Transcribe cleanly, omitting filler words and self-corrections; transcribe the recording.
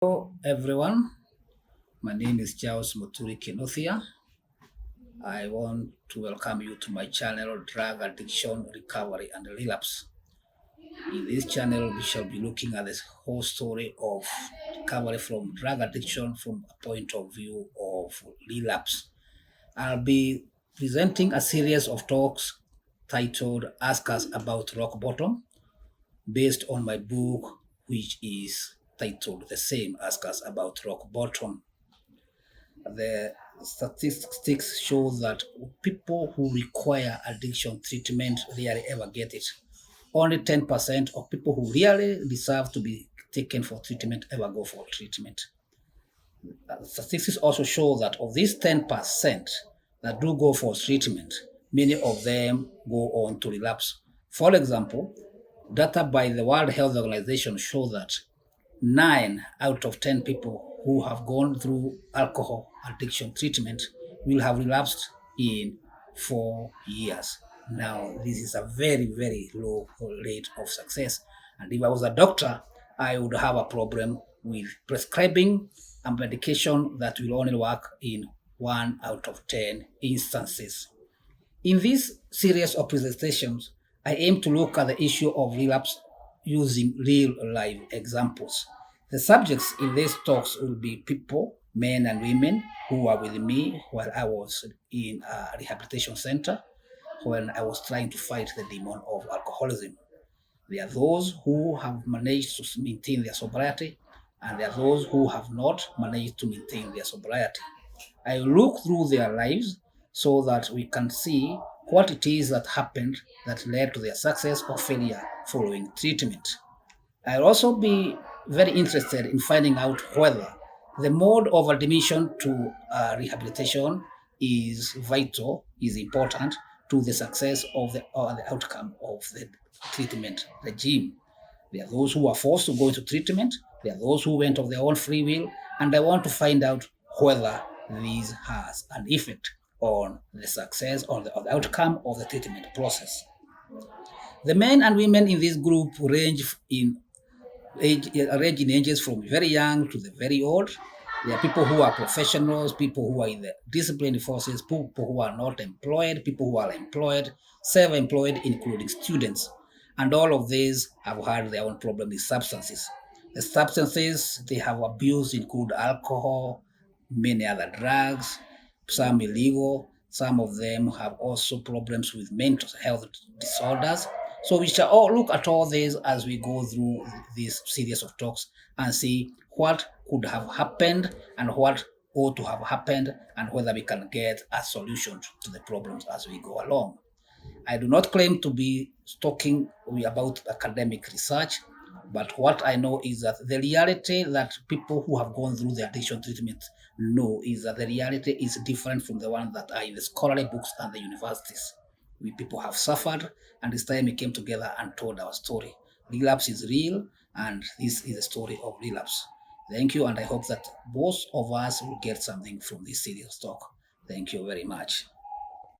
Hello everyone, my name is Charles Muturi Kinuthia. I want to welcome you to my channel Drug Addiction Recovery and Relapse. In this channel, we shall be looking at the whole story of recovery from drug addiction from a point of view of relapse. I'll be presenting a series of talks titled Ask Us About Rock Bottom, based on my book, which is titled the same, Ask Us About Rock Bottom. The statistics show that people who require addiction treatment rarely ever get it. Only 10% of people who really deserve to be taken for treatment ever go for treatment. Statistics also show that of these 10% that do go for treatment, many of them go on to relapse. For example, data by the World Health Organization show that 9 out of 10 people who have gone through alcohol addiction treatment will have relapsed in 4 years. Now, this is a very, very low rate of success. And if I was a doctor, I would have a problem with prescribing a medication that will only work in 1 out of 10 instances. In this series of presentations, I aim to look at the issue of relapse using real life examples. The subjects in these talks will be people, men and women, who were with me while I was in a rehabilitation center when I was trying to fight the demon of alcoholism. There are those who have managed to maintain their sobriety, and there are those who have not managed to maintain their sobriety. I look through their lives so that we can see what it is that happened that led to their success or failure following treatment. I'll also be very interested in finding out whether the mode of admission to rehabilitation is vital, is important to the success of the outcome of the treatment regime. There are those who are forced to go into treatment, there are those who went of their own free will, and I want to find out whether this has an effect on the success or the outcome of the treatment process. The men and women in this group range in ages from very young to the very old. There are people who are professionals, people who are in the disciplined forces, people who are not employed, people who are employed, self-employed, including students. And all of these have had their own problem with substances. The substances they have abused include alcohol, many other drugs, some illegal. Some of them have also problems with mental health disorders. So we shall all look at all these as we go through this series of talks and see what could have happened and what ought to have happened and whether we can get a solution to the problems as we go along. I do not claim to be talking about academic research, but what I know is that the reality that people who have gone through the addiction treatment know is that the reality is different from the one that are in the scholarly books and the universities. We people have suffered, and this time we came together and told our story. Relapse is real, and this is the story of relapse. Thank you, and I hope that both of us will get something from this serious talk. Thank you very much.